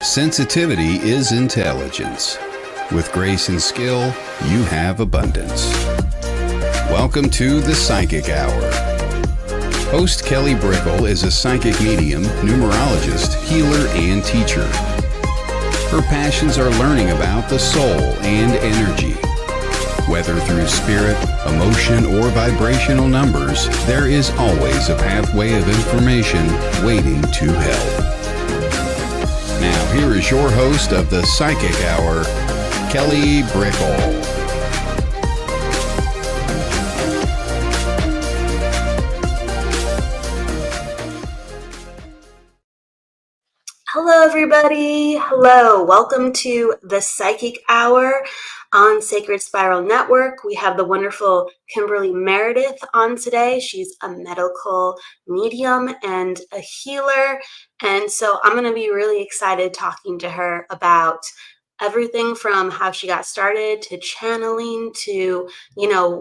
Sensitivity is intelligence. With grace and skill, you have abundance. Welcome to the Psychic Hour. Host Kelly Brickle is a psychic medium, numerologist, healer, and teacher. Her passions are learning about the soul and energy. Whether through spirit, emotion, or vibrational numbers, there is always a pathway of information waiting to help. Now, here is your host of the Psychic Hour, Kelly Brickle. Hello, everybody. Hello. Welcome to the Psychic Hour on Sacred Spiral Network. We have the wonderful Kimberly Meredith on today. She's a medical medium and a healer. And so I'm going to be really excited talking to her about everything from how she got started to channeling to,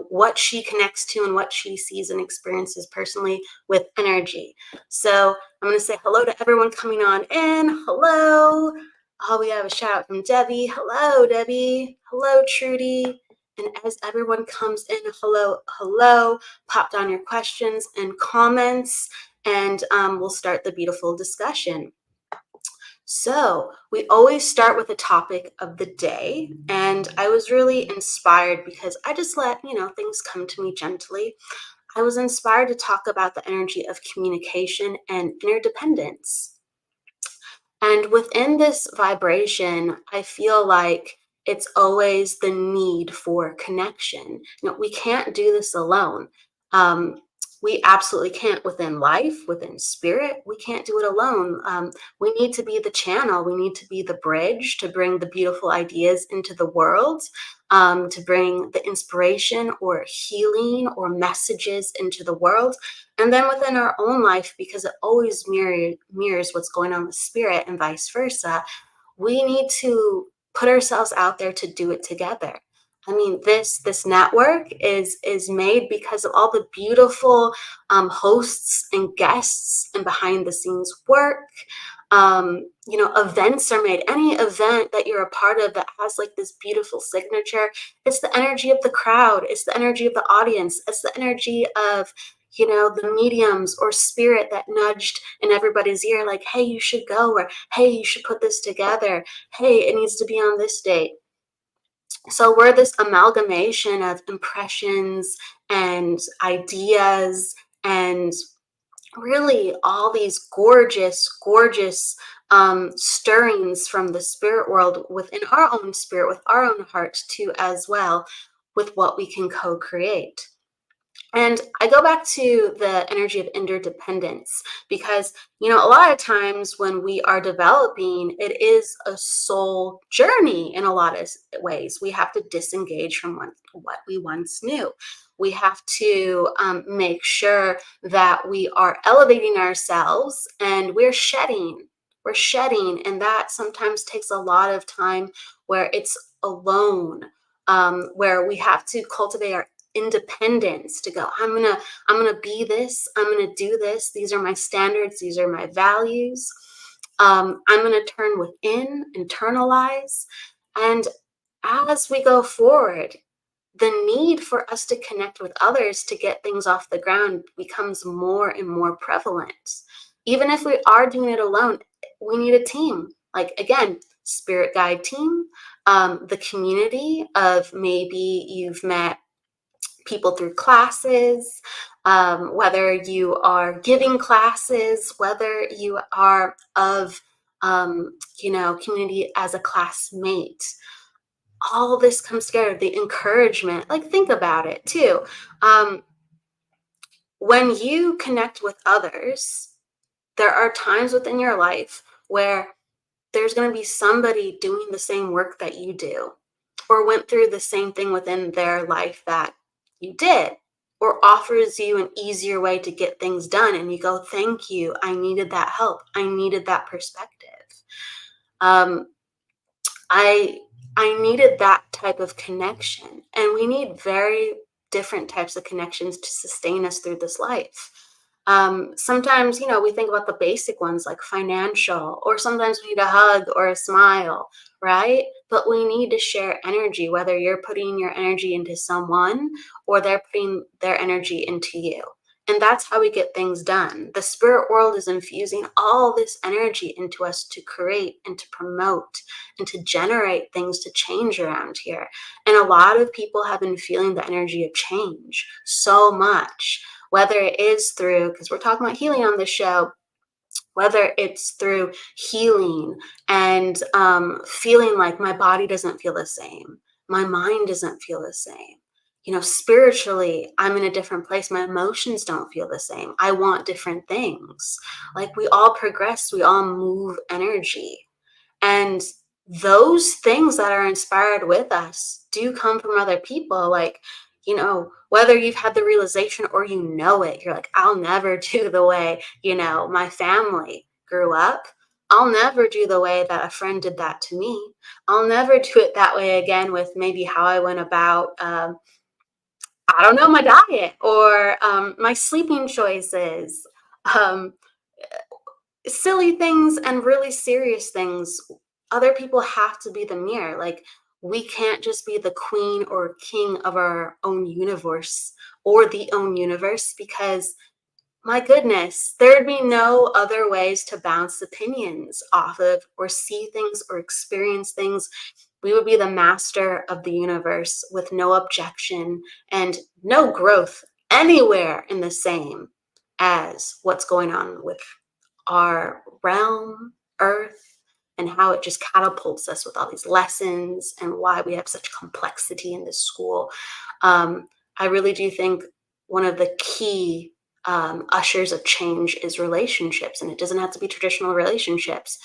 what she connects to and what she sees and experiences personally with energy. So I'm going to say hello to everyone coming on in. Hello. Oh, we have a shout out from Debbie. Hello, Debbie. Hello, Trudy. And as everyone comes in, hello, pop down your questions and comments, and we'll start the beautiful discussion. So we always start with a topic of the day, and I was really inspired because I just let, things come to me gently. I was inspired to talk about the energy of communication and interdependence. And within this vibration, I feel like it's always the need for connection. We can't do this alone. We absolutely can't within life, within spirit. We can't do it alone. We need to be the channel. We need to be the bridge to bring the beautiful ideas into the world, to bring the inspiration or healing or messages into the world. And then within our own life, because it always mirrors what's going on with spirit and vice versa, we need to put ourselves out there to do it together. I mean, this network is made because of all the beautiful hosts and guests and behind the scenes work. Events are made. Any event that you're a part of that has like this beautiful signature, it's the energy of the crowd. It's the energy of the audience. It's the energy of, the mediums or spirit that nudged in everybody's ear, like, hey, you should go, or hey, you should put this together. Hey, it needs to be on this date. So we're this amalgamation of impressions and ideas and really all these gorgeous stirrings from the spirit world within our own spirit, with our own heart too, as well, with what we can co-create. And I go back to the energy of interdependence because, a lot of times when we are developing, it is a soul journey in a lot of ways. We have to disengage from what we once knew. We have to make sure that we are elevating ourselves and we're shedding. And that sometimes takes a lot of time where it's alone, where we have to cultivate our independence to go, I'm gonna be this, I'm gonna do this, these are my standards, these are my values. I'm gonna turn within, internalize, and as we go forward, the need for us to connect with others to get things off the ground becomes more and more prevalent. Even if we are doing it alone, we need a team. Like, again, spirit guide team, the community of maybe you've met people through classes, whether you are giving classes, whether you are of, community as a classmate. All of this comes together, the encouragement, like think about it too. When you connect with others, there are times within your life where there's going to be somebody doing the same work that you do, or went through the same thing within their life that you did, or offers you an easier way to get things done. And you go, thank you. I needed that help. I needed that perspective. I needed that type of connection. And we need very different types of connections to sustain us through this life. Sometimes, we think about the basic ones like financial, or sometimes we need a hug or a smile, right? But we need to share energy, whether you're putting your energy into someone or they're putting their energy into you. And that's how we get things done. The spirit world is infusing all this energy into us to create and to promote and to generate things to change around here. And a lot of people have been feeling the energy of change so much, whether it is through, because we're talking about healing on this show, whether it's through healing and feeling like my body doesn't feel the same, my mind doesn't feel the same. Spiritually, I'm in a different place. My emotions don't feel the same. I want different things. Like, we all progress, we all move energy. And those things that are inspired with us do come from other people. Like, whether you've had the realization or it, you're like, I'll never do the way, my family grew up. I'll never do the way that a friend did that to me. I'll never do it that way again with maybe how I went about, I don't know, my diet or my sleeping choices. Um, Silly things and really serious things, other people have to be the mirror. Like, we can't just be the queen or king of our own universe or the own universe, because my goodness, there'd be no other ways to bounce opinions off of or see things or experience things. We would be the master of the universe with no objection and no growth anywhere in the same as what's going on with our realm, Earth, and how it just catapults us with all these lessons and why we have such complexity in this school. I really do think one of the key ushers of change is relationships, and it doesn't have to be traditional relationships.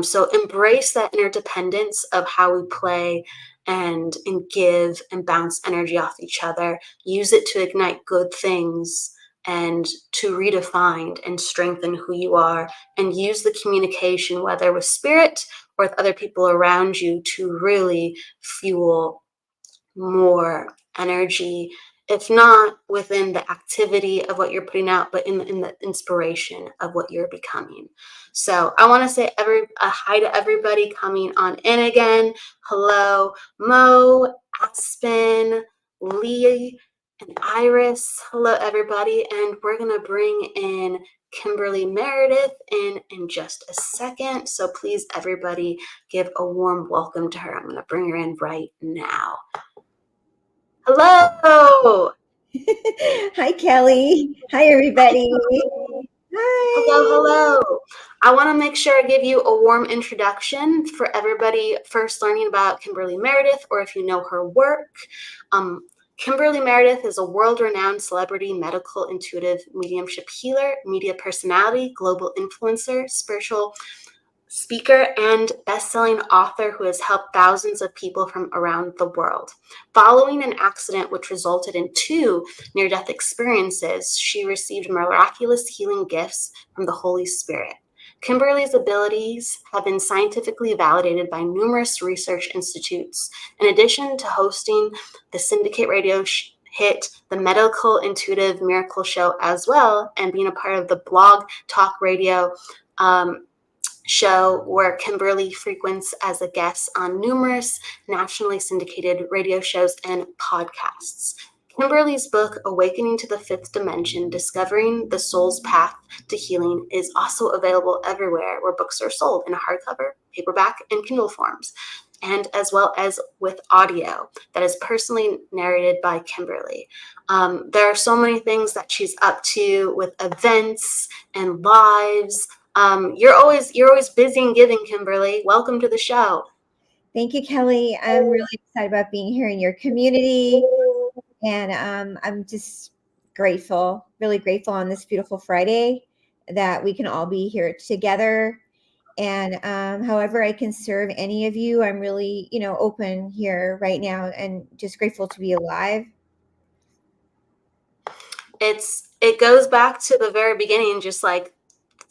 So embrace that interdependence of how we play and give and bounce energy off each other. Use it to ignite good things and to redefine and strengthen who you are, and use the communication, whether with spirit or with other people around you, to really fuel more energy, if not within the activity of what you're putting out, but in the inspiration of what you're becoming. So I want to say a hi to everybody coming on in again. Hello, Mo, Aspen, Lee, and Iris. Hello, everybody. And we're going to bring in Kimberly Meredith in just a second. So please, everybody, give a warm welcome to her. I'm going to bring her in right now. Hello. Hi, Kelly. Hi, everybody. Hi. Hello. I want to make sure I give you a warm introduction for everybody first learning about Kimberly Meredith, or if you know her work. Kimberly Meredith is a world-renowned celebrity, medical, intuitive, mediumship healer, media personality, global influencer, spiritual speaker, and best-selling author who has helped thousands of people from around the world. Following an accident which resulted in 2 near-death experiences, she received miraculous healing gifts from the Holy Spirit. Kimberly's abilities have been scientifically validated by numerous research institutes. In addition to hosting the syndicated radio hit the medical intuitive miracle show as well, and being a part of the blog talk radio show where Kimberly frequents as a guest on numerous nationally syndicated radio shows and podcasts. Kimberly's book, Awakening to the Fifth Dimension, Discovering the Soul's Path to Healing, is also available everywhere where books are sold in hardcover, paperback, and Kindle forms, and as well as with audio that is personally narrated by Kimberly. There are so many things that she's up to with events and lives. You're always busy and giving, Kimberly. Welcome to the show. Thank you, Kelly. I'm really excited about being here in your community. And I'm just grateful, really grateful on this beautiful Friday that we can all be here together. And however I can serve any of you, I'm really, open here right now and just grateful to be alive. It goes back to the very beginning, just like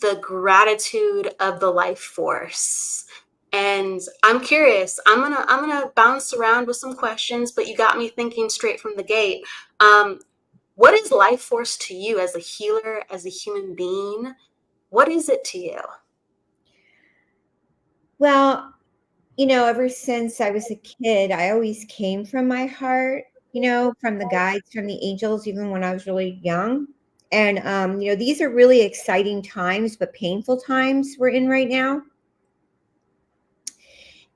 the gratitude of the life force. And I'm curious, I'm gonna bounce around with some questions, but you got me thinking straight from the gate. What is life force to you as a healer, as a human being? What is it to you? Well, ever since I was a kid, I always came from my heart, from the guides, from the angels, even when I was really young. And, these are really exciting times, but painful times we're in right now.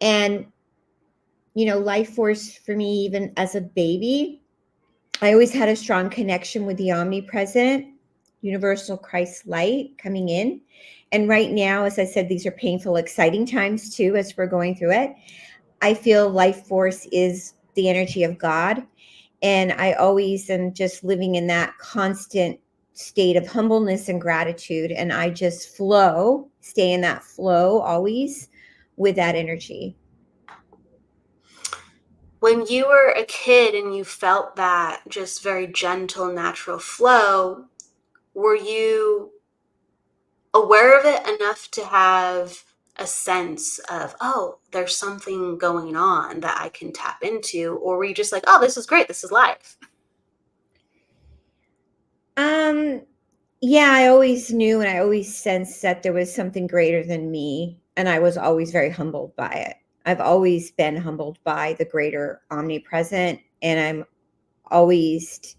And, life force for me, even as a baby, I always had a strong connection with the omnipresent, universal Christ light coming in. And right now, as I said, these are painful, exciting times too, as we're going through it. I feel life force is the energy of God. And I always am just living in that constant state of humbleness and gratitude. And I just stay in that flow always with that energy. When you were a kid and you felt that just very gentle, natural flow, were you aware of it enough to have a sense of, oh, there's something going on that I can tap into? Or were you just like, oh, this is great, this is life? Yeah, I always knew and I always sensed that there was something greater than me. And I was always very humbled by it. I've always been humbled by the greater omnipresent. And I'm always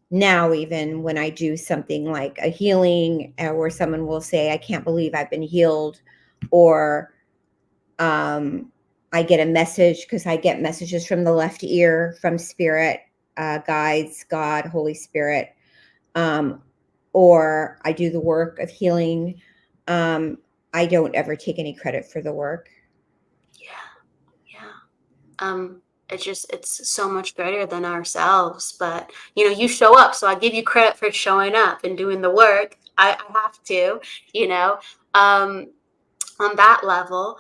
now, even when I do something like a healing where someone will say, I can't believe I've been healed, or I get a message, because I get messages from the left ear from spirit, guides, God, Holy Spirit, or I do the work of healing. I don't ever take any credit for the work. Yeah. It's so much greater than ourselves, but you show up, so I give you credit for showing up and doing the work. I have to, on that level.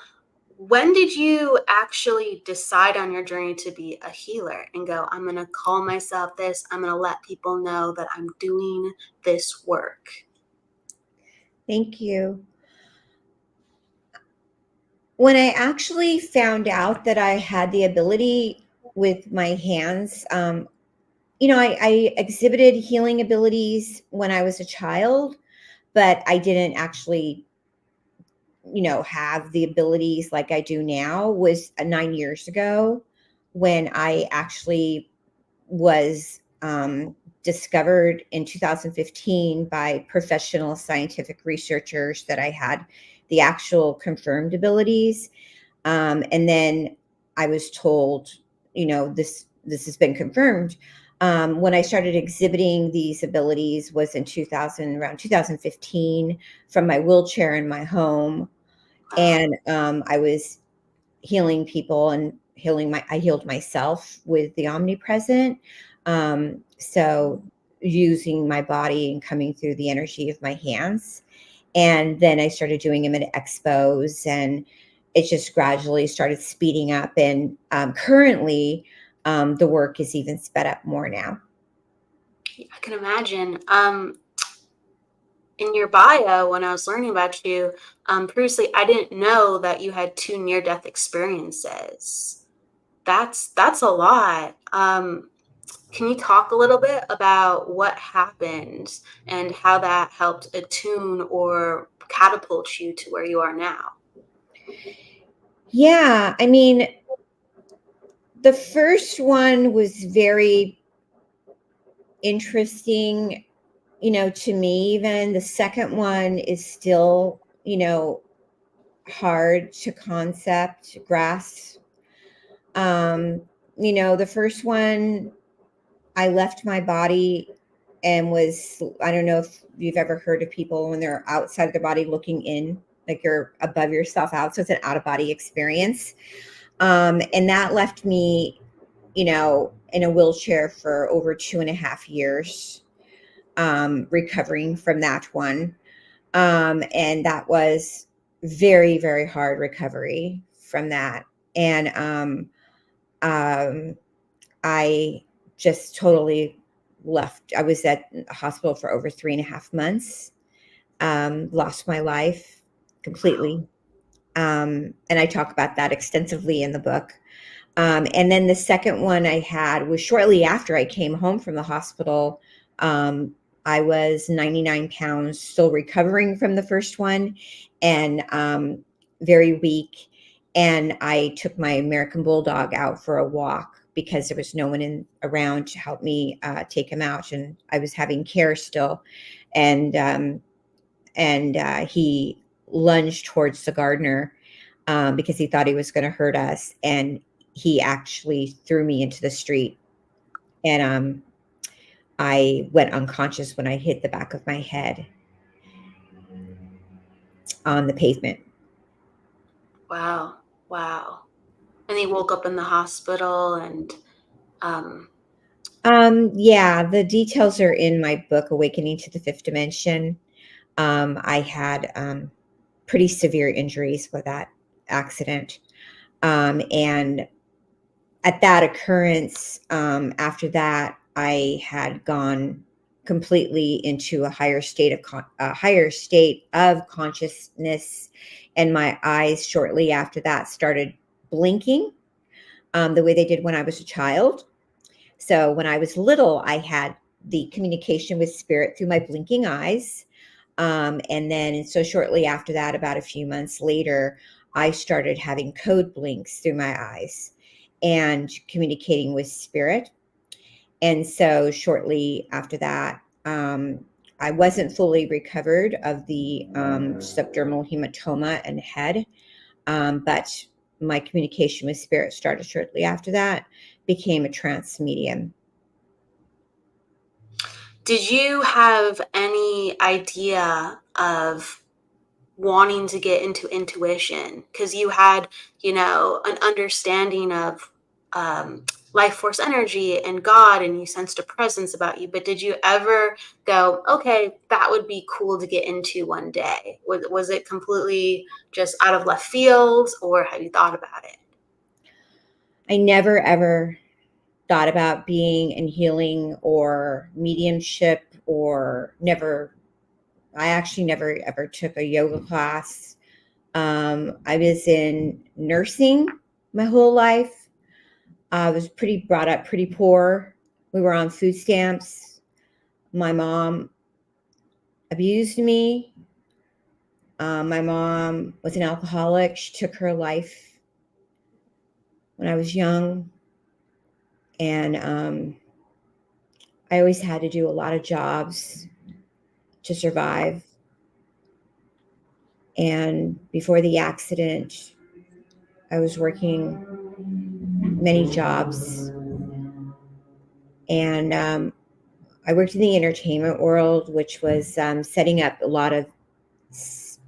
When did you actually decide on your journey to be a healer and go, I'm going to call myself this, I'm going to let people know that I'm doing this work? Thank you. When I actually found out that I had the ability with my hands, I exhibited healing abilities when I was a child, but I didn't actually, have the abilities like I do now, was 9 years ago when I actually was discovered in 2015 by professional scientific researchers that I had the actual confirmed abilities. And then I was told, this has been confirmed. When I started exhibiting these abilities was in around 2015, from my wheelchair in my home. And I was healing people and I healed myself with the omnipresent. So using my body and coming through the energy of my hands. And then I started doing them at expos, and it just gradually started speeding up. And currently, the work is even sped up more now. I can imagine. In your bio, when I was learning about you, previously, I didn't know that you had 2 near-death experiences. That's a lot. Can you talk a little bit about what happened and how that helped attune or catapult you to where you are now? Yeah, I mean, the first one was very interesting, to me. Even the second one is still, hard to grasp. The first one, I left my body and I don't know if you've ever heard of people when they're outside of their body looking in, like you're above yourself out. So it's an out of body experience. And that left me, in a wheelchair for over 2.5 years, recovering from that one. And that was very, very hard recovery from that. And I just totally left. I was at the hospital for over 3.5 months, lost my life completely. And I talk about that extensively in the book. And then the second one I had was shortly after I came home from the hospital I was 99 pounds, still recovering from the first one, and very weak. And I took my American Bulldog out for a walk because there was no one around to help me take him out, and I was having care still. And he lunged towards the gardener because he thought he was going to hurt us, and he actually threw me into the street. And I went unconscious when I hit the back of my head on the pavement. Wow. Wow. And he woke up in the hospital and Yeah, the details are in my book, Awakening to the Fifth Dimension. I had pretty severe injuries with that accident. And at that occurrence, after that, I had gone completely into a higher state of consciousness, and my eyes shortly after that started blinking the way they did when I was a child. So when I was little, I had the communication with spirit through my blinking eyes. And then, so shortly after that, about a few months later, I started having code blinks through my eyes and communicating with spirit. And so shortly after that, I wasn't fully recovered of the subdermal hematoma and head, but my communication with spirit started shortly after that, became a trance medium. did you have any idea of wanting to get into intuition? Because you had, an understanding of life force energy and God, and you sensed a presence about you. But did you ever go, okay, that would be cool to get into one day? Was it completely just out of left field, or have you thought about it? I never ever thought about being in healing or mediumship, or never. I actually never ever took a yoga class. I was in nursing my whole life. I was brought up pretty poor. We were on food stamps. My mom abused me. My mom was an alcoholic. She took her life when I was young. And I always had to do a lot of jobs to survive. And before the accident, I was working many jobs. And I worked in the entertainment world, which was setting up a lot of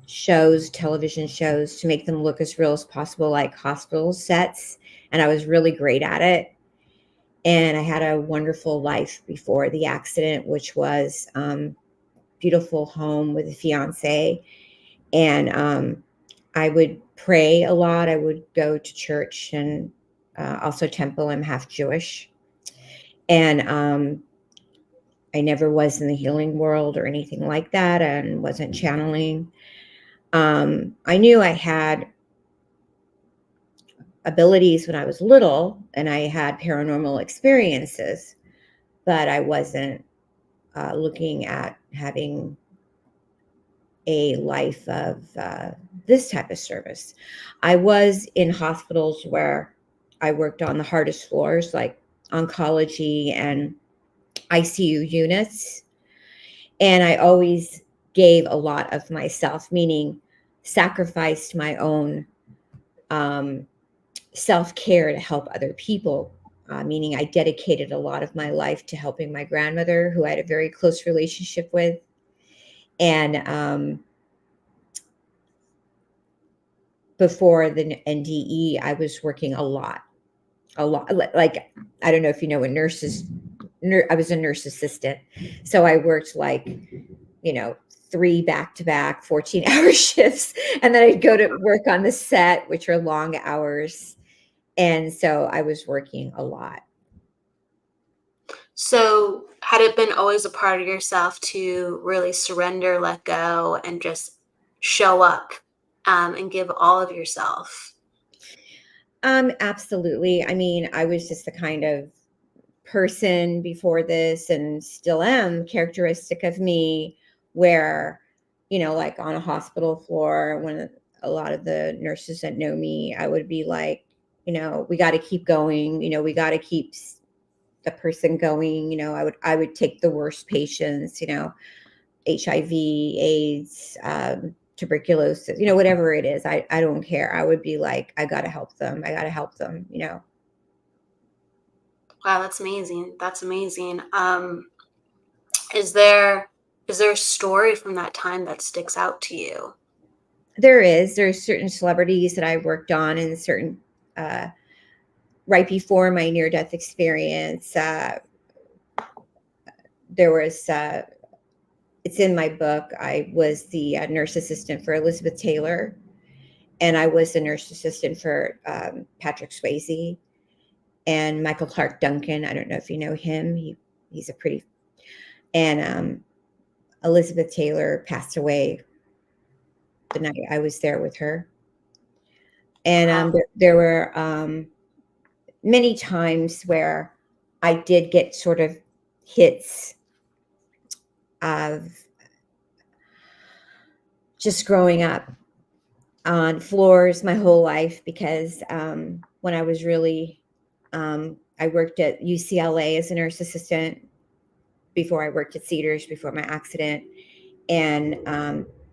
shows, television shows, to make them look as real as possible, like hospital sets. And I was really great at it. And I had a wonderful life before the accident, which was beautiful home with a fiance. And I would pray a lot. I would go to church and also temple. I'm half Jewish. And I never was in the healing world or anything like that, and wasn't channeling. I knew I had abilities when I was little, and I had paranormal experiences, but I wasn't looking at having a life of this type of service. I was in hospitals where I worked on the hardest floors, like oncology and ICU units. And I always gave a lot of myself, meaning sacrificed my own self-care to help other people, meaning I dedicated a lot of my life to helping my grandmother, who I had a very close relationship with. And before the NDE, I was working a lot. Like, I don't know if you know what I was a nurse assistant. So I worked like, 3 back-to-back 14-hour shifts. And then I'd go to work on the set, which are long hours. And so I was working a lot. So had it been always a part of yourself to really surrender, let go, and just show up and give all of yourself? Absolutely. I mean, I was just the kind of person before this, and still am, characteristic of me, where, like on a hospital floor, when a lot of the nurses that know me, I would be like, we got to keep going. We got to keep the person going. I would take the worst patients, HIV, AIDS, tuberculosis, whatever it is. I don't care. I would be like, I got to help them. I got to help them. Wow, that's amazing. That's amazing. Is there a story from that time that sticks out to you? There's certain celebrities that I worked on, and certain, right before my near-death experience, there was, it's in my book. I was the nurse assistant for Elizabeth Taylor, and I was the nurse assistant for Patrick Swayze and Michael Clark Duncan. I don't know if you know him. He's a pretty, and Elizabeth Taylor passed away the night I was there with her. And Wow. there were many times where I did get sort of hits of just growing up on floors my whole life, because when I was really, I worked at UCLA as a nurse assistant before I worked at Cedars before my accident. And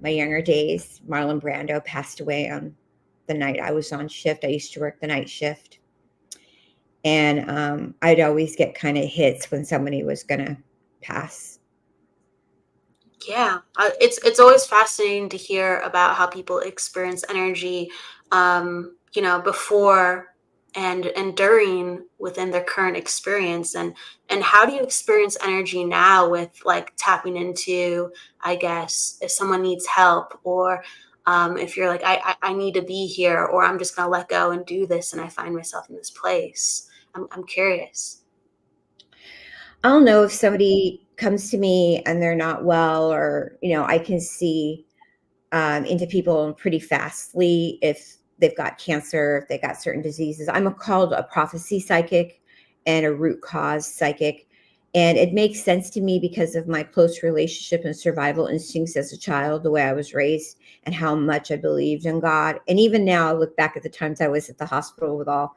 my younger days, Marlon Brando passed away on the night I was on shift. I used to work the night shift. And I'd always get kind of hits when somebody was going to pass. Yeah, it's always fascinating to hear about how people experience energy, before and during within their current experience, and how do you experience energy now with like tapping into, I guess, if someone needs help, or if you're like, I need to be here, or I'm just gonna let go and do this, and I find myself in this place. I'm curious. I'll know if somebody comes to me and they're not well, or, I can see into people pretty fastly if they've got cancer, if they got certain diseases. I'm called a prophecy psychic and a root cause psychic. And it makes sense to me because of my close relationship and survival instincts as a child, the way I was raised, and how much I believed in God. And even now, I look back at the times I was at the hospital with all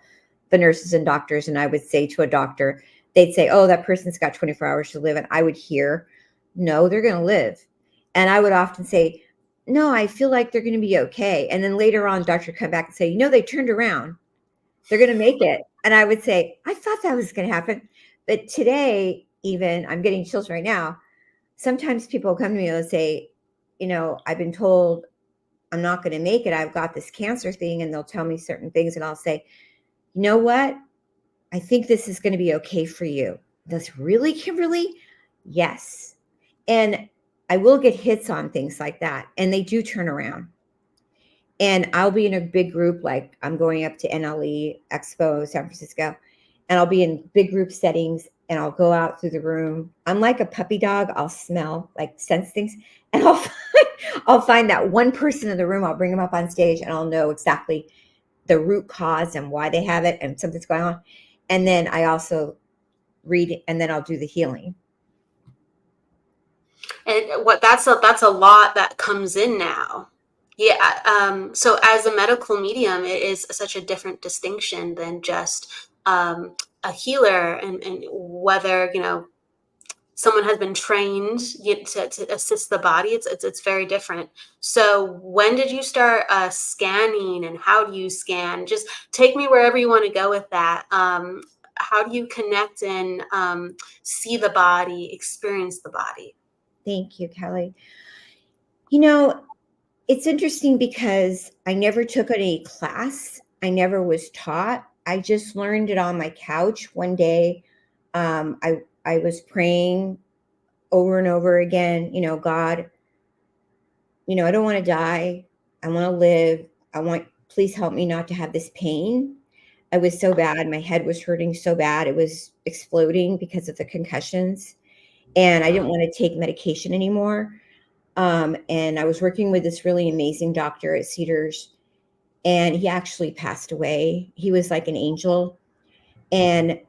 the nurses and doctors, and I would say to a doctor, they'd say, oh, that person's got 24 hours to live. And I would hear, no, they're going to live. And I would often say, no, I feel like they're going to be okay. And then later on, doctor would come back and say, they turned around. They're going to make it. And I would say, I thought that was going to happen. But today, even, I'm getting chills right now. Sometimes people come to me and say, I've been told I'm not going to make it. I've got this cancer thing. And they'll tell me certain things. And I'll say, you know what? I think this is going to be okay for you. That's really, Kimberly? Yes. And I will get hits on things like that. And they do turn around. And I'll be in a big group, like I'm going up to NLE Expo, San Francisco, and I'll be in big group settings, and I'll go out through the room. I'm like a puppy dog. I'll smell, like sense things, and I'll find that one person in the room. I'll bring them up on stage, and I'll know exactly the root cause and why they have it and something's going on. And then I also read, and then I'll do the healing. And that's a lot that comes in now. Yeah. So as a medical medium, it is such a different distinction than just a healer, and whether someone has been trained to assist the body. It's very different. So when did you start scanning, and how do you scan? Just take me wherever you want to go with that. How do you connect and see the body, experience the body? Thank you, Kelly. It's interesting because I never took any class. I never was taught. I just learned it on my couch one day. I was praying over and over again, God, I don't want to die. I want to live. Please help me not to have this pain. I was so bad. My head was hurting so bad. It was exploding because of the concussions. And I didn't want to take medication anymore. And I was working with this really amazing doctor at Cedars, and he actually passed away. He was like an angel. And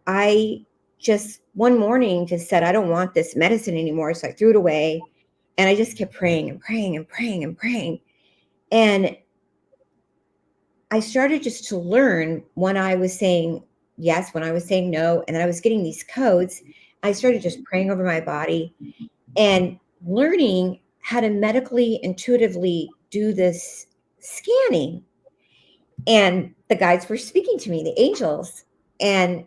I just one morning just said, I don't want this medicine anymore. So I threw it away. And I just kept praying and praying and praying and praying. And I started just to learn when I was saying yes, when I was saying no, and then I was getting these codes. I started just praying over my body and learning how to medically, intuitively do this scanning. And the guides were speaking to me, the angels. And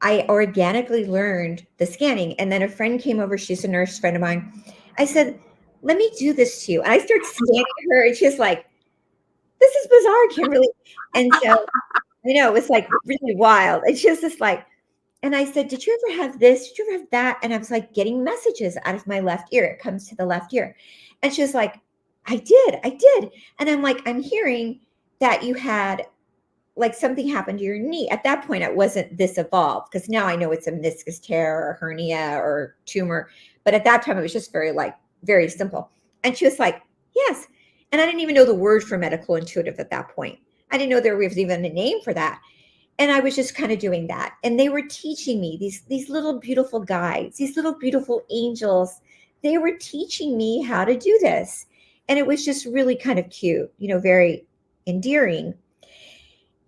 I organically learned the scanning. And then a friend came over. She's a nurse friend of mine. I said, let me do this to you. And I started scanning her, and she's like, this is bizarre, Kimberly. And so, I know, it was like really wild. And she was just like, and I said, did you ever have this? Did you ever have that? And I was like getting messages out of my left ear. It comes to the left ear. And she was like, I did. And I'm like, I'm hearing that you had like something happened to your knee. At that point, it wasn't this evolved, because now I know it's a meniscus tear or hernia or tumor. But at that time, it was just very simple. And she was like, yes. And I didn't even know the word for medical intuitive at that point. I didn't know there was even a name for that. And I was just kind of doing that. And they were teaching me these little beautiful guides, these little beautiful angels. They were teaching me how to do this. And it was just really kind of cute, very endearing.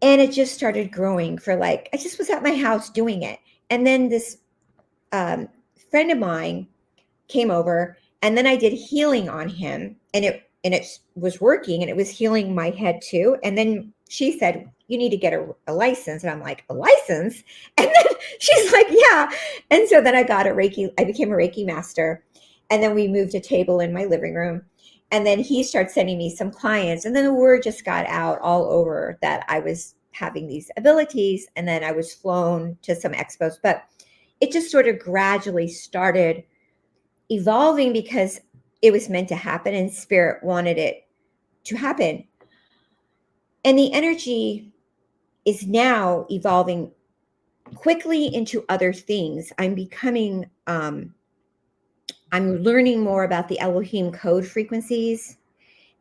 And it just started growing I just was at my house doing it. And then this friend of mine came over, and then I did healing on him, and it was working, and it was healing my head too. And then she said, you need to get a license. And I'm like, a license? And then she's like, yeah. And so then I became a Reiki master. And then we moved a table in my living room. And then he started sending me some clients. And then the word just got out all over that I was having these abilities. And then I was flown to some expos. But it just sort of gradually started evolving because it was meant to happen and spirit wanted it to happen. And the energy is now evolving quickly into other things. I'm learning more about the Elohim code frequencies,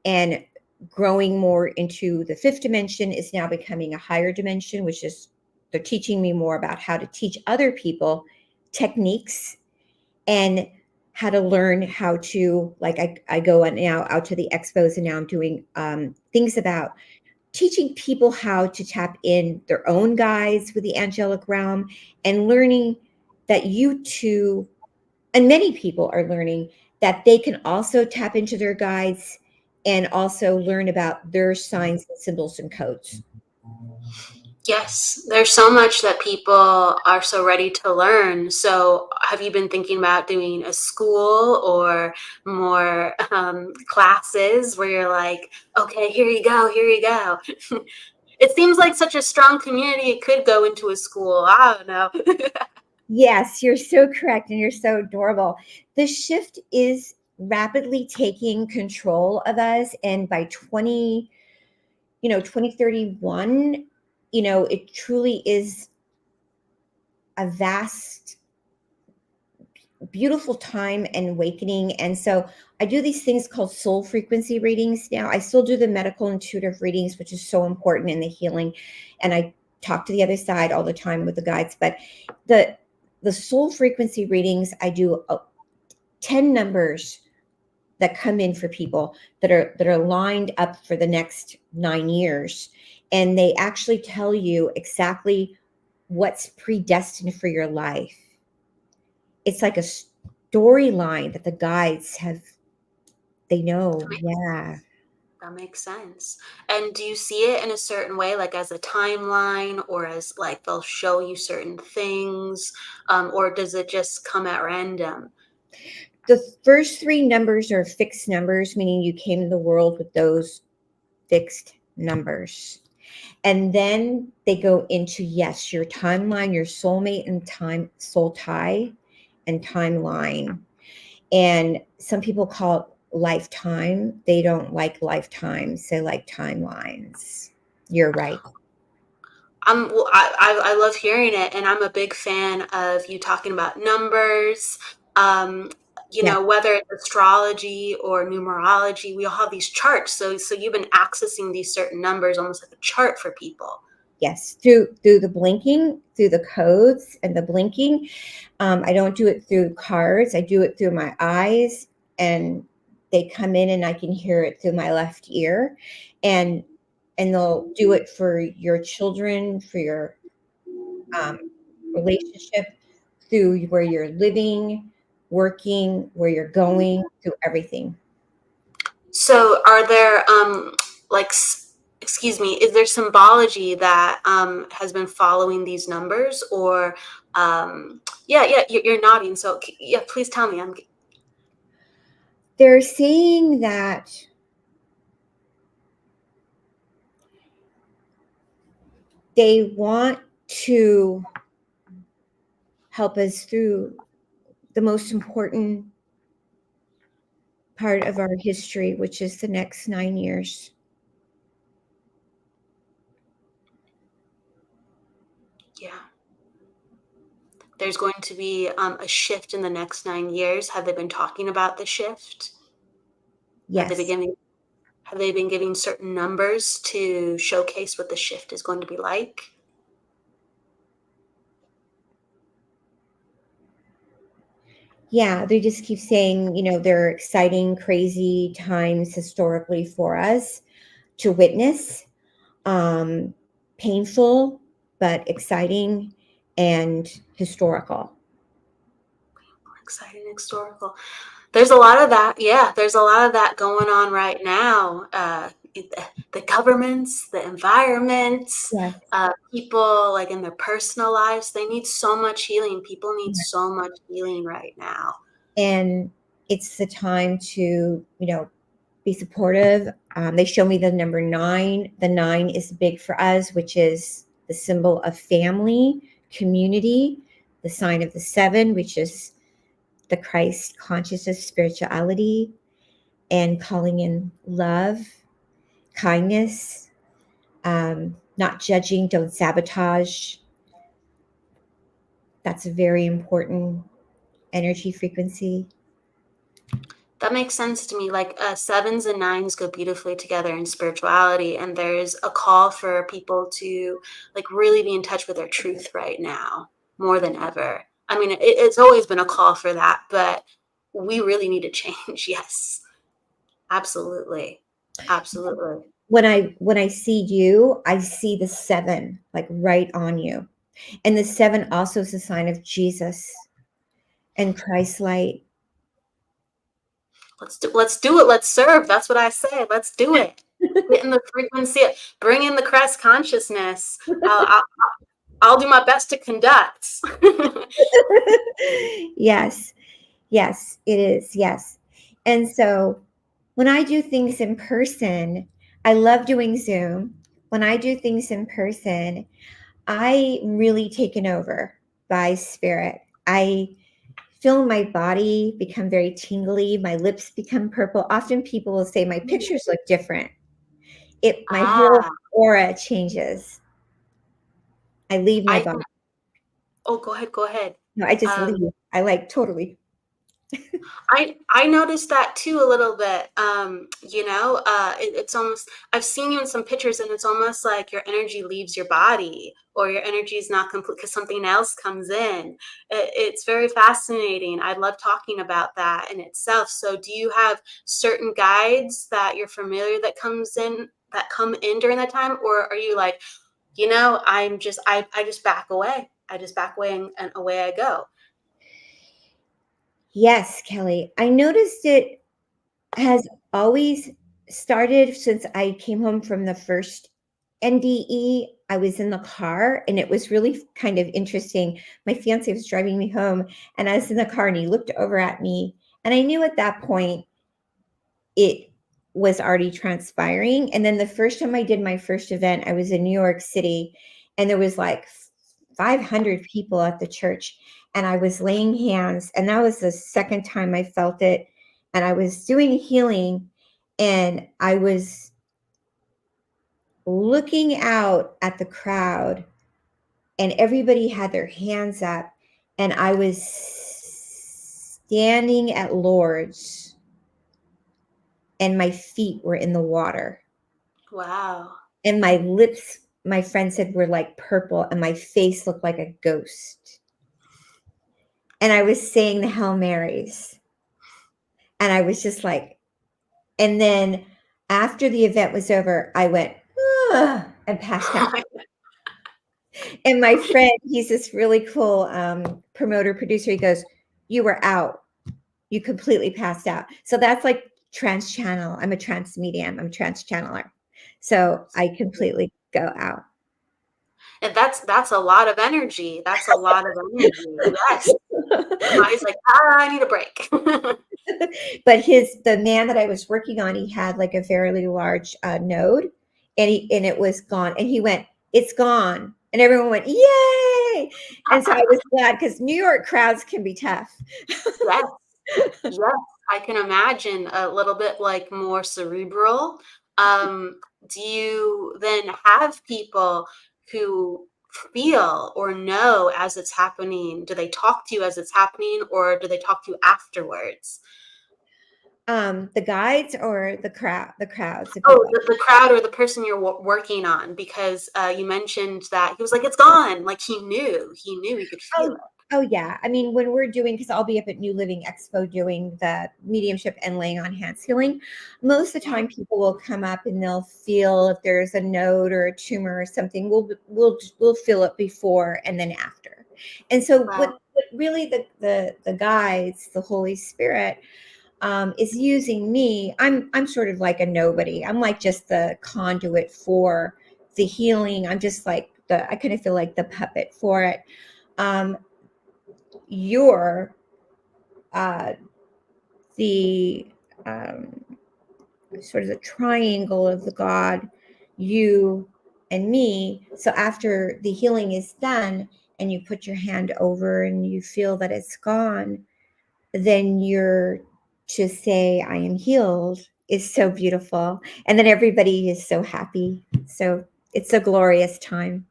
and growing more into the fifth dimension is now becoming a higher dimension, which is they're teaching me more about how to teach other people techniques and how to learn how to, like I go now out to the expos, and now I'm doing things about teaching people how to tap in their own guides with the angelic realm, and learning that you too, and many people are learning that they can also tap into their guides and also learn about their signs and symbols and codes. Yes, there's so much that people are so ready to learn. So have you been thinking about doing a school or more classes where you're like, okay, here you go. It seems like such a strong community. It could go into a school. I don't know. Yes, you're so correct, and you're so adorable. The shift is rapidly taking control of us, and by 2031, it truly is a vast, beautiful time and awakening. And so I do these things called soul frequency readings now. I still do the medical intuitive readings, which is so important in the healing, and I talk to the other side all the time with the guides. But the soul frequency readings, I do 10 numbers that come in for people that are lined up for the next 9 years. And they actually tell you exactly what's predestined for your life. It's like a storyline that the guides they know. Yeah. That makes sense. And do you see it in a certain way, like as a timeline, or as like they'll show you certain things, or does it just come at random? The first 3 numbers are fixed numbers, meaning you came to the world with those fixed numbers. And then they go into, yes, your timeline, your soulmate, and soul tie and timeline. And some people call it lifetime. They don't like lifetimes. They like timelines. You're right. Well, I love hearing it, and I'm a big fan of you talking about numbers. Yeah. Whether it's astrology or numerology, we all have these charts. So you've been accessing these certain numbers, almost like a chart for people. Yes, through the blinking, through the codes and the blinking. I don't do it through cards. I do it through my eyes, and they come in, and I can hear it through my left ear, and they'll do it for your children, for your relationship, through where you're living, working, where you're going, through everything. So are there like excuse me, is there symbology that has been following these numbers, or yeah, you're nodding, so yeah, please tell me. They're saying that they want to help us through the most important part of our history, which is the next 9 years. Yeah, there's going to be a shift in the next 9 years. Have they been talking about the shift? Have they been Yes. giving have they been giving certain numbers to showcase what the shift is going to be like? Yeah, they just keep saying, they're exciting, crazy times historically for us to witness. Painful, but exciting and historical. Exciting, historical. There's a lot of that. Yeah, there's a lot of that going on right now. The governments, the environments, Yes. people like in their personal lives, they need so much healing. People need so much healing right now. And it's the time to, be supportive. They show me the number 9. The 9 is big for us, which is the symbol of family, community. The sign of the 7, which is the Christ consciousness, spirituality, and calling in love, kindness, not judging, don't sabotage. That's a very important energy frequency. That makes sense to me. Like 7s and 9s go beautifully together in spirituality, and there's a call for people to like really be in touch with their truth right now more than ever. I mean, it's always been a call for that, but we really need to change. Yes, absolutely, absolutely. When I see you, I see the 7 like right on you. And the 7 also is a sign of Jesus and Christ light. Let's do it. Let's serve. That's what I say. Let's do it. Get in the frequency. Bring in the Christ consciousness. I'll do my best to conduct. Yes. Yes, it is. Yes. And so when I do things in person, I love doing Zoom. When I do things in person, I'm really taken over by spirit. I feel my body become very tingly. My lips become purple. Often people will say my pictures look different. My whole Ah, aura changes. I leave my I body. think. Oh, go ahead. Go ahead. No, I just Um, leave. I like totally. I noticed that too a little bit. It's almost, I've seen you in some pictures, and it's almost like your energy leaves your body, or your energy is not complete because something else comes in. It's very fascinating. I love talking about that in itself. So, do you have certain guides that you're familiar that come in during that time, or are you like, I just back away. I just back away, and away I go. Yes, Kelly. I noticed it has always started since I came home from the first NDE. I was in the car, and it was really kind of interesting. My fiance was driving me home, and I was in the car, and he looked over at me, and I knew at that point it was already transpiring. And then the first time I did my first event, I was in New York City, and there was like 500 people at the church, and I was laying hands, and that was the second time I felt it. And I was doing healing, and I was looking out at the crowd, and everybody had their hands up, and I was standing at Lourdes, and my feet were in the water, Wow. and my lips my friend said were like purple, and my face looked like a ghost. And I was saying the Hail Marys, and I was just like, and then after the event was over, I went, and passed out. And my friend, he's this really cool promoter, producer. He goes, "You were out. You completely passed out." So that's like trance channel. I'm a trance medium. I'm a trance channeler. So I completely go out. And that's a lot of energy. That's a lot of energy. Yes. My body's like, I need a break. But the man that I was working on, he had like a fairly large node, and it was gone. And he went, "It's gone," and everyone went, "Yay!" And so I was glad, because New York crowds can be tough. Yes. Yes. I can imagine a little bit like more cerebral. Do you then have people who feel or know as it's happening? Do they talk to you as it's happening, or do they talk to you afterwards? The guides or the crowds, the Oh, people. the crowd or the person you're working on, because you mentioned that he was like, it's gone. Like he knew he could feel it. Oh yeah. I mean, when we're doing, because I'll be up at New Living Expo doing the mediumship and laying on hands healing, most of the time people will come up and they'll feel if there's a node or a tumor or something. We'll feel it before and then after. And so Wow. what really the guides, the Holy Spirit, is using me. I'm sort of like a nobody. I'm like just the conduit for the healing. I'm just like I kind of feel like the puppet for it. You're the sort of the triangle of the God, you and me. So after the healing is done and you put your hand over and you feel that it's gone, then you're to say, "I am healed," is so beautiful. And then everybody is so happy. So it's a glorious time.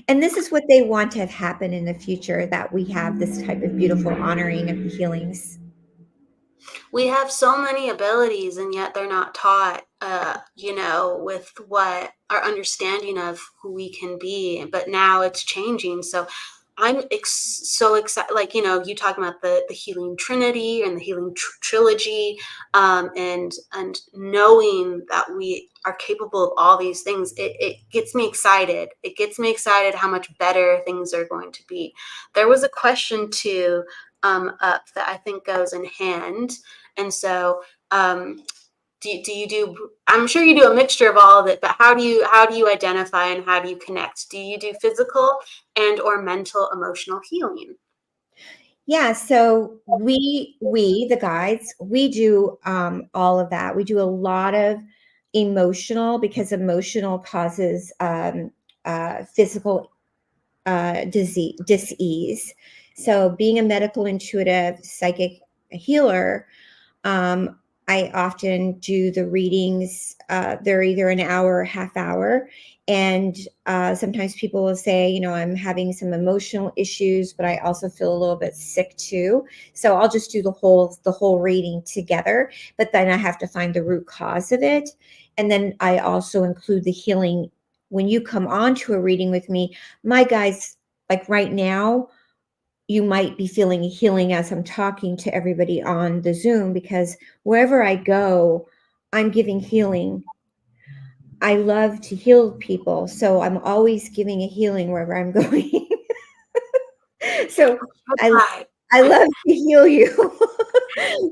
And this is what they want to have happen in the future, that we have this type of beautiful honoring of the healings. We have so many abilities, and yet they're not taught, with what our understanding of who we can be. But now it's changing. So I'm so excited. Like, you talking about the healing trinity and the healing trilogy, and knowing that we are capable of all these things. It gets me excited. It gets me excited how much better things are going to be. There was a question too up that I think goes in hand. And so, do you do, I'm sure you do a mixture of all of it, but how do you identify and how do you connect? Do you do physical and or mental emotional healing? Yeah, so we the guides, we do all of that. We do a lot of emotional, because emotional causes physical disease. So being a medical intuitive psychic healer, um, I often do the readings. They're either an hour or half hour. And sometimes people will say, I'm having some emotional issues, but I also feel a little bit sick too. So I'll just do the whole reading together. But then I have to find the root cause of it. And then I also include the healing. When you come on to a reading with me, my guys, like right now, you might be feeling a healing as I'm talking to everybody on the Zoom, because wherever I go, I'm giving healing. I love to heal people, so I'm always giving a healing wherever I'm going. So I love to heal you.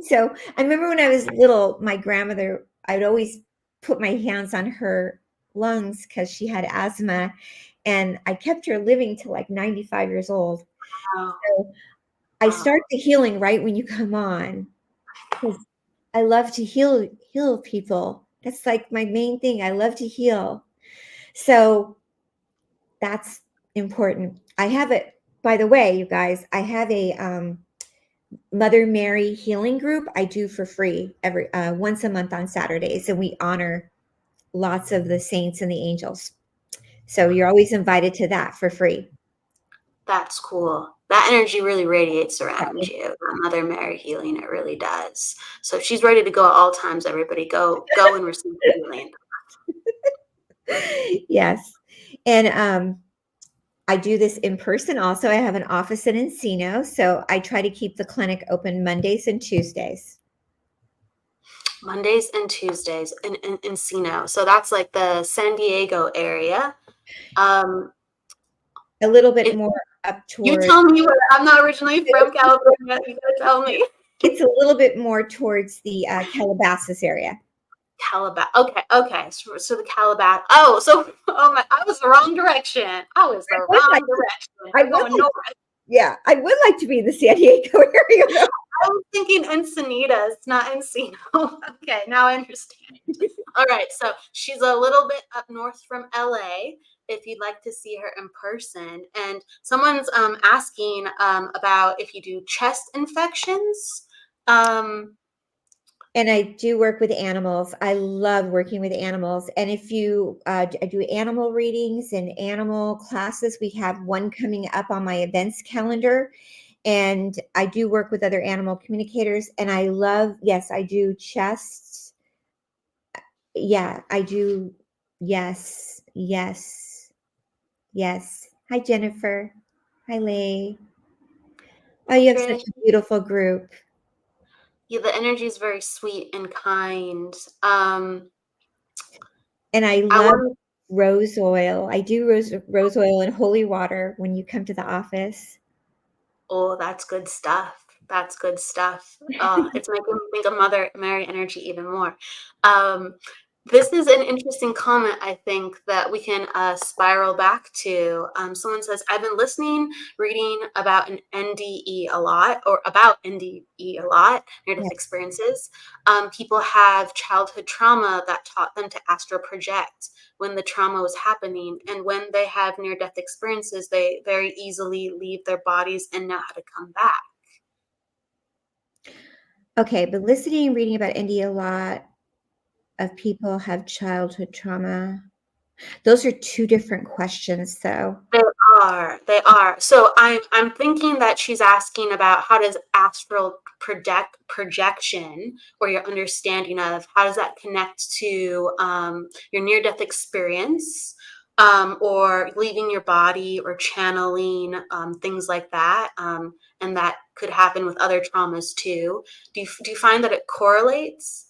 So I remember when I was little, my grandmother, I'd always put my hands on her lungs because she had asthma, and I kept her living to like 95 years old. Wow. So I start the healing right when you come on, because I love to heal people. That's like my main thing. I love to heal. So that's important. I have it, by the way, you guys, I have a Mother Mary healing group I do for free every once a month on Saturdays, and we honor lots of the saints and the angels. So you're always invited to that for free. That's cool. That energy really radiates around you. Mother Mary healing, it really does. So she's ready to go at all times. Everybody go and receive healing. Yes. And I do this in person also. I have an office in Encino, so I try to keep the clinic open Mondays and Tuesdays. Mondays and Tuesdays in Encino. So that's like the San Diego area. A little bit more up You towards. tell me where. I'm not originally from California. You gotta tell me. It's a little bit more towards the Calabasas area. Calabasas. Okay. So the Calabasas. Oh my! I was the wrong direction. I was the wrong direction. I'm going north. Yeah, I would like to be in the San Diego area, though. I was thinking Encinitas, not Encino. Okay, now I understand. All right, so she's a little bit up north from LA if you'd like to see her in person. And someone's asking about if you do chest infections. And I do work with animals. I love working with animals. And if you I do animal readings and animal classes, we have one coming up on my events calendar. And I do work with other animal communicators. And I love, yes, I do chests. Yeah, I do. Yes. Hi, Jennifer. Hi, Lee. Oh, you have such a beautiful group. Yeah, the energy is very sweet and kind. And I love rose oil. I do rose oil and holy water when you come to the office. Oh, that's good stuff. That's good stuff. Oh, it's making me think of Mother Mary energy even more. This is an interesting comment, I think, that we can spiral back to. Someone says, I've been reading about an NDE a lot, or about NDE a lot, near-death experiences. People have childhood trauma that taught them to astral project when the trauma was happening. And when they have near-death experiences, they very easily leave their bodies and know how to come back. Okay, but listening and reading about NDE a lot of people have childhood trauma. Those are two different questions, though. They are. So I'm thinking that she's asking about how does astral projection, or your understanding of how does that connect to your near-death experience, or leaving your body, or channeling, things like that, and that could happen with other traumas too. Do you find that it correlates?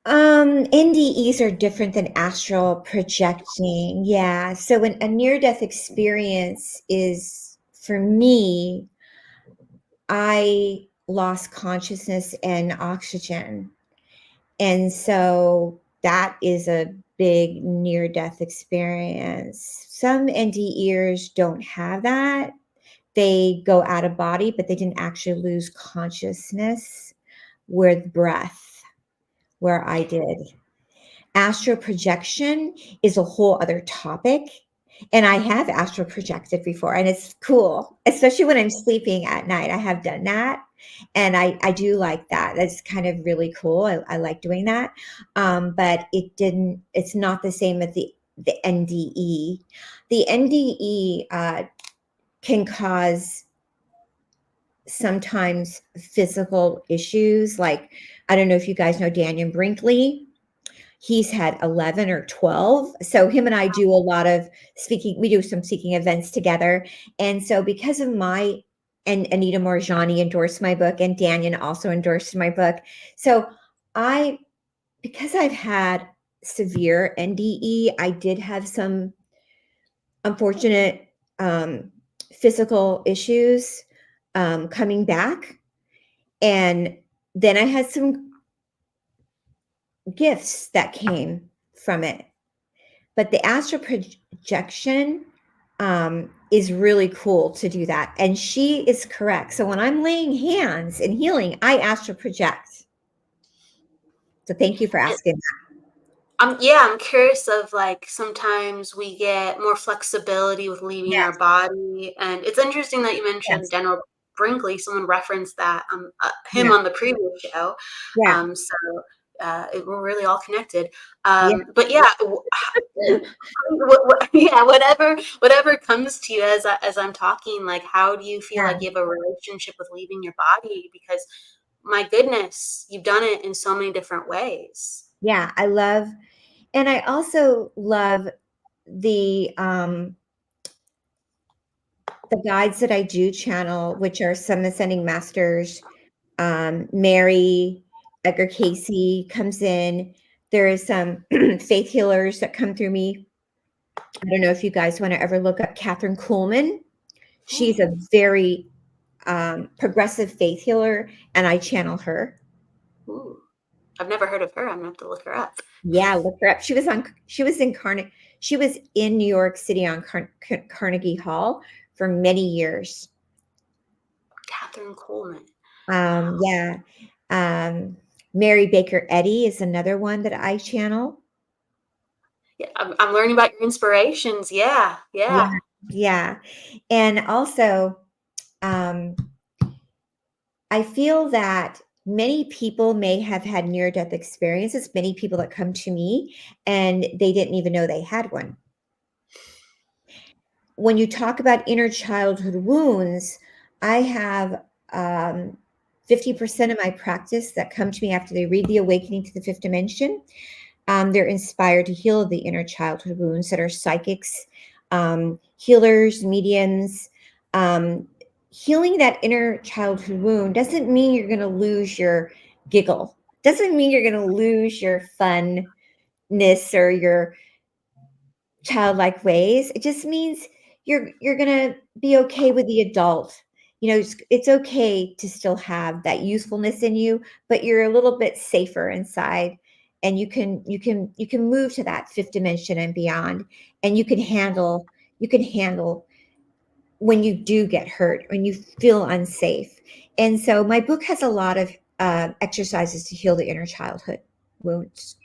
NDEs are different than astral projecting. Yeah. So when a near-death experience is, for me, I lost consciousness and oxygen. And so that is a big near-death experience. Some NDEers don't have that. They go out of body, but they didn't actually lose consciousness with breath, where I did. Astral projection is a whole other topic. And I have astral projected before, and it's cool, especially when I'm sleeping at night. I have done that. And I do like that. That's kind of really cool. I like doing that. But it's not the same as the NDE. The NDE can cause sometimes physical issues. Like, I don't know if you guys know Daniel Brinkley. He's had 11 or 12. So him and I do a lot of speaking. We do some speaking events together. And so because of and Anita Morjani endorsed my book, and Daniel also endorsed my book. So because I've had severe NDE, I did have some unfortunate physical issues coming back. And then I had some gifts that came from it. But the astral projection is really cool to do that. And she is correct. So when I'm laying hands and healing, I astral project. So thank you for asking that. I'm curious of, like, sometimes we get more flexibility with leaving our body. And it's interesting that you mentioned Daniel Brinkley. Someone referenced that him on the previous show. We're really all connected. But whatever comes to you as I'm talking, like, how do you feel like you have a relationship with leaving your body? Because my goodness, you've done it in so many different ways. Yeah, I love And I also love the guides that I do channel, which are some ascending masters. Mary, Edgar Casey comes in. There is some faith healers that come through me. I don't know if you guys want to ever look up Catherine Kuhlman. She's a very progressive faith healer, and I channel her. Ooh, I've never heard of her. I'm gonna have to look her up. Yeah, look her up. She was in New York City on Carnegie Hall for many years. Catherine Coleman. Yeah. Mary Baker Eddy is another one that I channel. Yeah, I'm learning about your inspirations. Yeah. Yeah. And also, I feel that many people may have had near-death experiences, many people that come to me, and they didn't even know they had one. When you talk about inner childhood wounds, I have 50% of my practice that come to me after they read The Awakening to the Fifth Dimension. They're inspired to heal the inner childhood wounds that are psychics, healers, mediums. Healing that inner childhood wound doesn't mean you're going to lose your giggle. Doesn't mean you're going to lose your funness or your childlike ways. It just means you're going to be okay with the adult. It's okay to still have that youthfulness in you, but you're a little bit safer inside, and you can move to that fifth dimension and beyond, and you can handle when you do get hurt, when you feel unsafe. And so my book has a lot of exercises to heal the inner childhood wounds.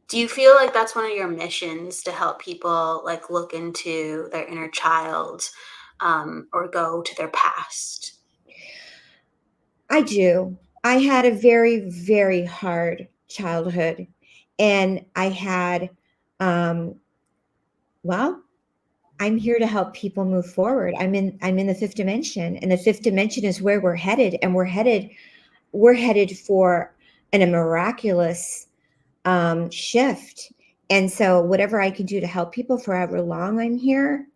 Do you feel like that's one of your missions, to help people like look into their inner child, or go to their past? I do. I had a very, very hard childhood, and I had, well, I'm here to help people move forward. I'm in the fifth dimension, and the fifth dimension is where we're headed, and we're headed for a miraculous shift. And so whatever I can do to help people for however long I'm here.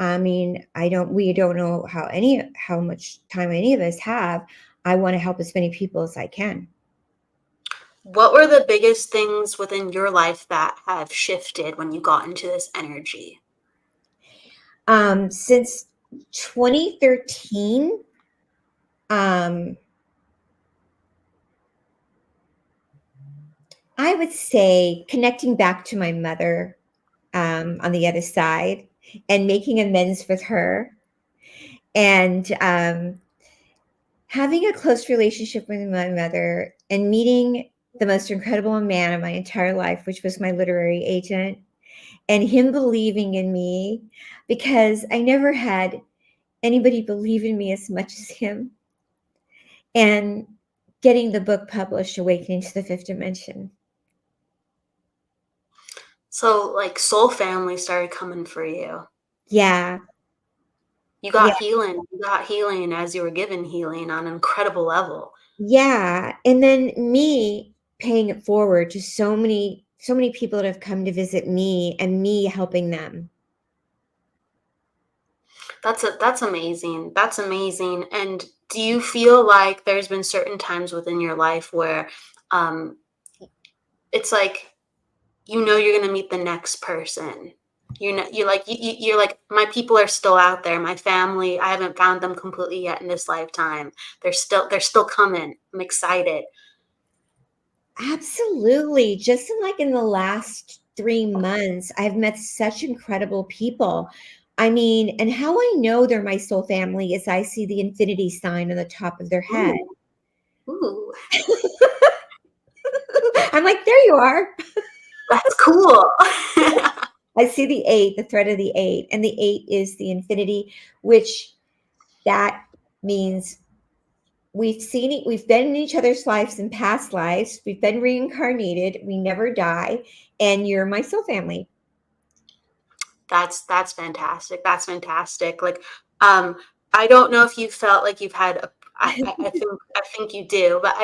I mean, we don't know how much time any of us have. I want to help as many people as I can. What were the biggest things within your life that have shifted when you got into this energy? Since 2013, I would say connecting back to my mother on the other side and making amends with her, and having a close relationship with my mother, and meeting the most incredible man of my entire life, which was my literary agent, and him believing in me, because I never had anybody believe in me as much as him, and getting the book published, Awakening to the Fifth Dimension. So like soul family started coming for you. Yeah. You got healing. You got healing as you were given healing on an incredible level. Yeah. And then me paying it forward to so many people that have come to visit me, and me helping them. That's amazing. That's amazing. And do you feel like there's been certain times within your life where it's like, you're going to meet the next person? You're like, my people are still out there. My family, I haven't found them completely yet in this lifetime. They're still coming. I'm excited. Absolutely. Just in the last 3 months, I've met such incredible people. I mean, and how I know they're my soul family is I see the infinity sign on the top of their head. Ooh. I'm like, there you are. That's cool. I see the 8, the thread of the 8, and the 8 is the infinity, which that means we've been in each other's lives in past lives. We've been reincarnated. We never die. And you're my soul family. That's fantastic. That's fantastic. Like, I don't know if you felt like you've had I think you do, but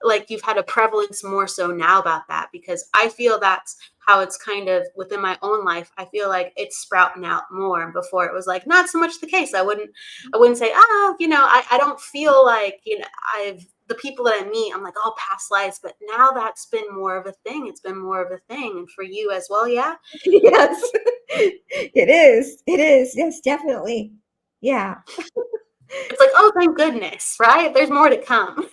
like you've had a prevalence more so now about that, because I feel that's how it's kind of within my own life. I feel like it's sprouting out more. Before it was like not so much the case. I wouldn't say, oh, I don't feel like, the people that I meet, I'm like, oh, past lives. But now that's been more of a thing. It's been more of a thing. And for you as well, yeah? Yes, it is. It is. Yes, definitely. Yeah. It's like, oh, thank goodness, right? There's more to come.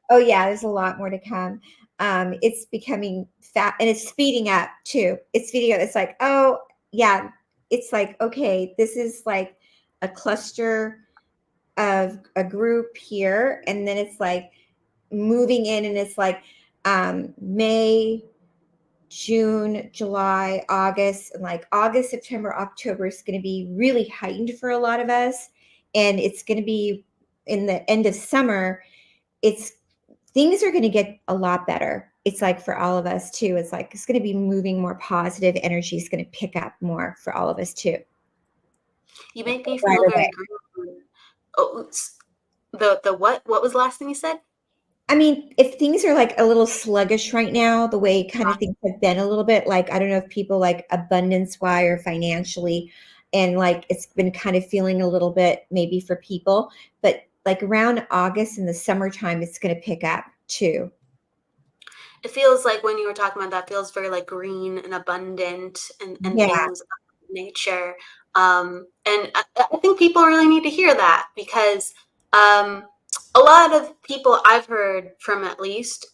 Oh yeah, there's a lot more to come. It's becoming fat and it's speeding up too. It's speeding up. It's like, oh yeah, it's like, okay, this is like a cluster of a group here. And then it's like moving in and it's like May, June, July, August, and like August, September, October is going to be really heightened for a lot of us. And it's going to be in the end of summer. Things are going to get a lot better. It's like for all of us too. It's like it's going to be moving more positive energy is going to pick up more for all of us too. You make me Right feel very away. green. Oh, the what? What was the last thing you said? I mean, if things are like a little sluggish right now, the way kind of things have been a little bit like, I don't know if people like abundance wise or financially, and like it's been kind of feeling a little bit maybe for people, but like around August in the summertime, it's going to pick up too. It feels like when you were talking about that, feels very like green and abundant and Yeah. things of nature. And I think people really need to hear that, because a lot of people I've heard from, at least,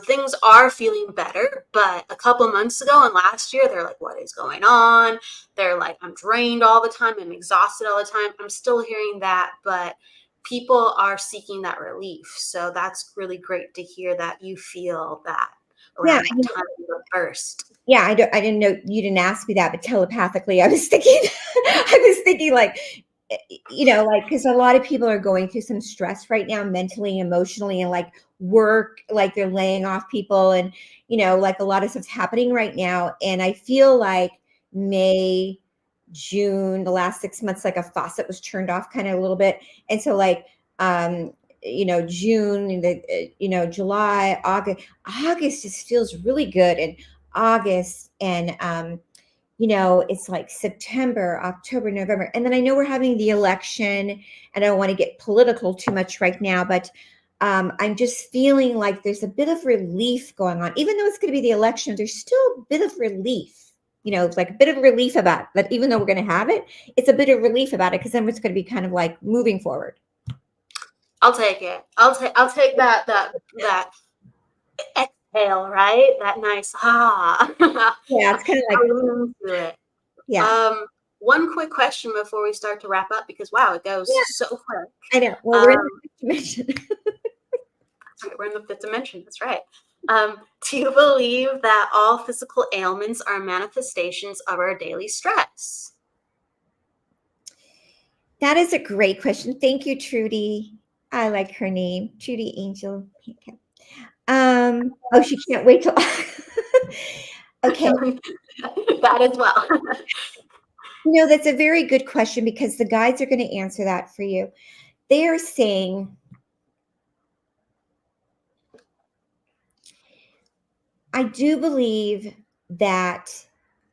things are feeling better. But a couple months ago and last year, they're like, what is going on? They're like, I'm drained all the time. I'm exhausted all the time. I'm still hearing that, but people are seeking that relief. So that's really great to hear that you feel that Yeah. around that time of the first. Yeah, I didn't know you didn't ask me that, but telepathically, I was thinking, I was thinking like, like because a lot of people are going through some stress right now, mentally, emotionally, and like work, like they're laying off people, and like a lot of stuff's happening right now, and I feel like May, June, the last 6 months, like a faucet was turned off, kind of a little bit, and so like, June, July, August just feels really good, and August and it's like September, October, November. And then I know we're having the election and I don't want to get political too much right now, but I'm just feeling like there's a bit of relief going on. Even though it's going to be the election, there's still a bit of relief. It's like a bit of relief about that. Even though we're going to have it, it's a bit of relief about it because then it's going to be kind of like moving forward. I'll take it. I'll take that exhale, right? That nice Yeah, it's kind of like I'm into it. yeah. One quick question before we start to wrap up, because wow, it goes so quick. I know. Well, we're in the fifth dimension. We're in the fifth dimension. That's right. Do you believe that all physical ailments are manifestations of our daily stress? That is a great question. Thank you, Trudy. I like her name, Trudy Angel. Oh, she can't wait till. Okay. That as well. That's a very good question because the guides are going to answer that for you. They are saying, I do believe that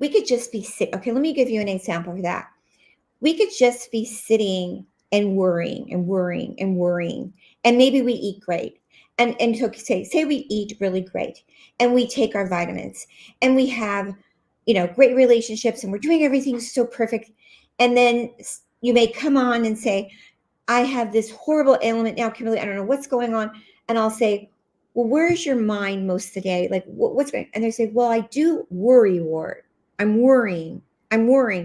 we could just be sitting. Okay, let me give you an example of that. We could just be sitting and worrying and worrying and worrying. And maybe we eat great. And so say we eat really great and we take our vitamins and we have, great relationships and we're doing everything so perfect. And then you may come on and say, I have this horrible ailment now, Kimberly, I don't know what's going on. And I'll say, well, where's your mind most of the day? Like what's going on? And they say, well, I do worry, Ward. I'm worrying,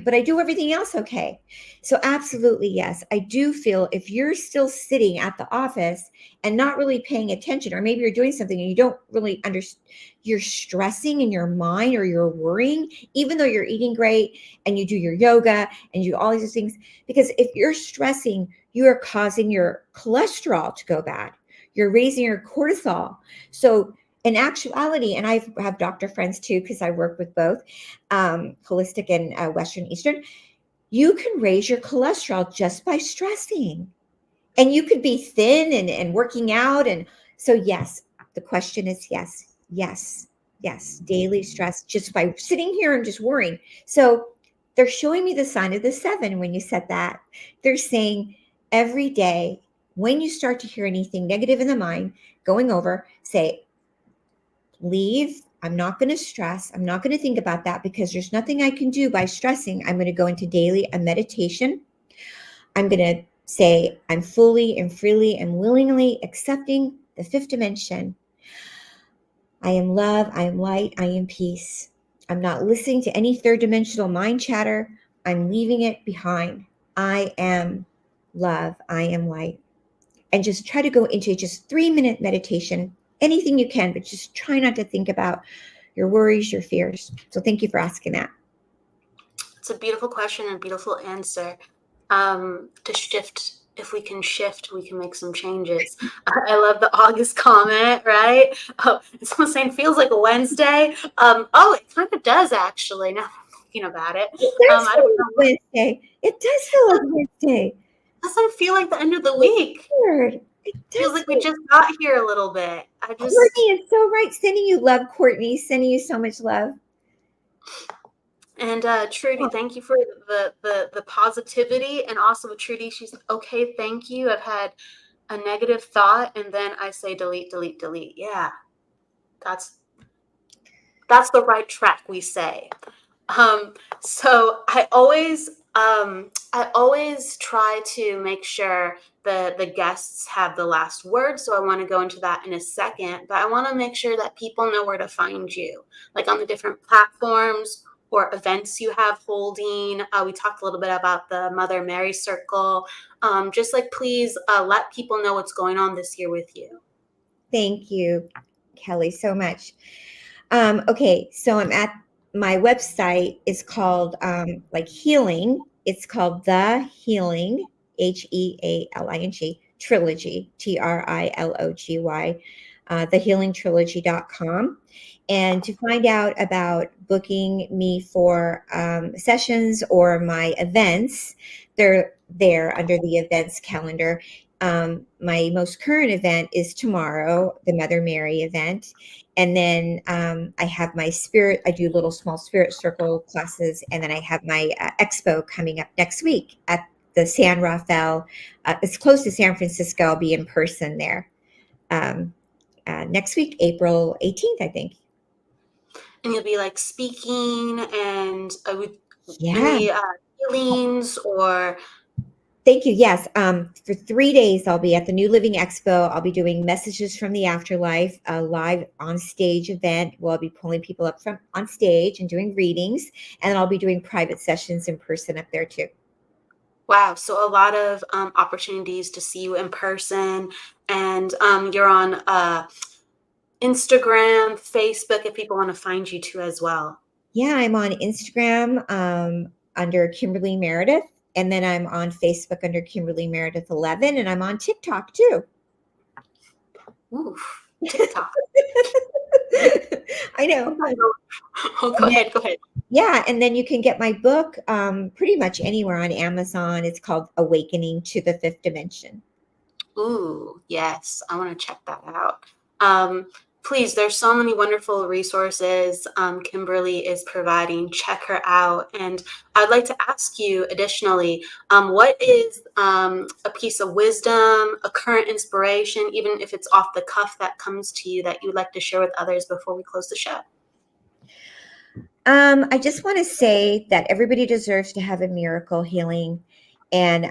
but I do everything else okay. So absolutely, yes. I do feel if you're still sitting at the office and not really paying attention, or maybe you're doing something and you don't really understand, you're stressing in your mind or you're worrying, even though you're eating great and you do your yoga and you do all these things, because if you're stressing, you are causing your cholesterol to go bad. You're raising your cortisol. So in actuality, and I have doctor friends too, because I work with both holistic and Western Eastern, you can raise your cholesterol just by stressing. And you could be thin and working out and So yes, the question is yes, yes, yes. Daily stress just by sitting here and just worrying. So they're showing me the sign of the 7 when you said that. They're saying every day when you start to hear anything negative in the mind going over, say, leave. I'm not going to stress. I'm not going to think about that because there's nothing I can do by stressing. I'm going to go into daily a meditation. I'm going to say, I'm fully and freely and willingly accepting the 5th dimension. I am love. I am light. I am peace. I'm not listening to any 3rd dimensional mind chatter. I'm leaving it behind. I am love. I am light. And just try to go into just 3-minute meditation, anything you can, but just try not to think about your worries, your fears. So thank you for asking that. It's a beautiful question and a beautiful answer. To shift, if we can shift, we can make some changes. I love the August comment, right? Oh, someone's saying feels like a Wednesday. Oh, it kind of does actually. Now I'm thinking about it. It does I feel don't like know. Wednesday. It does feel like Wednesday. It doesn't feel like the end of the week. Weird. It Feels does like we just got here a little bit. Courtney is so right. Sending you love, Courtney. Sending you so much love. And Trudy, thank you for the positivity. And also with Trudy, she's like, okay, thank you. I've had a negative thought, and then I say delete, delete, delete. Yeah, that's the right track, we say. So I always try to make sure the guests have the last word. So I want to go into that in a second, but I want to make sure that people know where to find you, like on the different platforms or events you have holding. We talked a little bit about the Mother Mary Circle. Just like, please let people know what's going on this year with you. Thank you, Kelly, so much. Okay, so I'm at my website is called like healing. It's called The Healing, HEALING, Trilogy, TRILOGY, thehealingtrilogy.com. And to find out about booking me for sessions or my events, they're there under the events calendar. My most current event is tomorrow, the Mother Mary event. And then I have my spirit, I do little small spirit circle classes. And then I have my expo coming up next week at the San Rafael. It's close to San Francisco. I'll be in person there next week, April 18th, I think. And you'll be like speaking and with Yeah. any healings or... Thank you. Yes. For 3 days, I'll be at the New Living Expo. I'll be doing Messages from the Afterlife, a live on stage event where I'll be pulling people up from on stage and doing readings. And then I'll be doing private sessions in person up there too. Wow. So a lot of opportunities to see you in person. And you're on Instagram, Facebook, if people want to find you too as well. Yeah, I'm on Instagram under Kimberly Meredith. And then I'm on Facebook under Kimberly Meredith 11. And I'm on TikTok too. Ooh, TikTok. I know. Oh, go ahead. Yeah, and then you can get my book pretty much anywhere on Amazon. It's called Awakening to the 5th Dimension. Ooh, yes. I want to check that out. Please, there's so many wonderful resources Kimberly is providing. Check her out. And I'd like to ask you additionally, what is a piece of wisdom, a current inspiration, even if it's off the cuff that comes to you that you'd like to share with others before we close the show? I just want to say that everybody deserves to have a miracle healing. And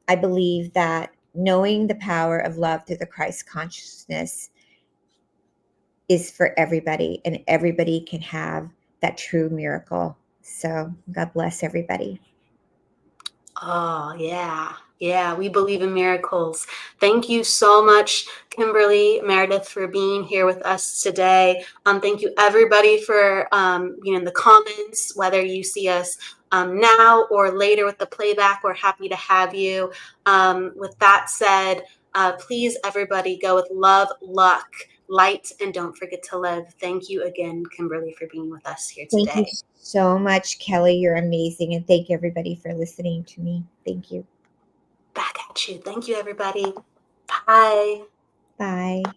I believe that knowing the power of love through the Christ consciousness is for everybody, and everybody can have that true miracle. So God bless everybody. Oh, yeah. Yeah, we believe in miracles. Thank you so much, Kimberly Meredith, for being here with us today. Thank you, everybody, for being in the comments, whether you see us now or later with the playback. We're happy to have you. With that said, please, everybody, go with love, luck, light, and don't forget to live. Thank you again, Kimberly, for being with us here today. Thank you so much, Kelly. You're amazing. And thank you, everybody, for listening to me. Thank you. Back at you. Thank you, everybody. Bye. Bye.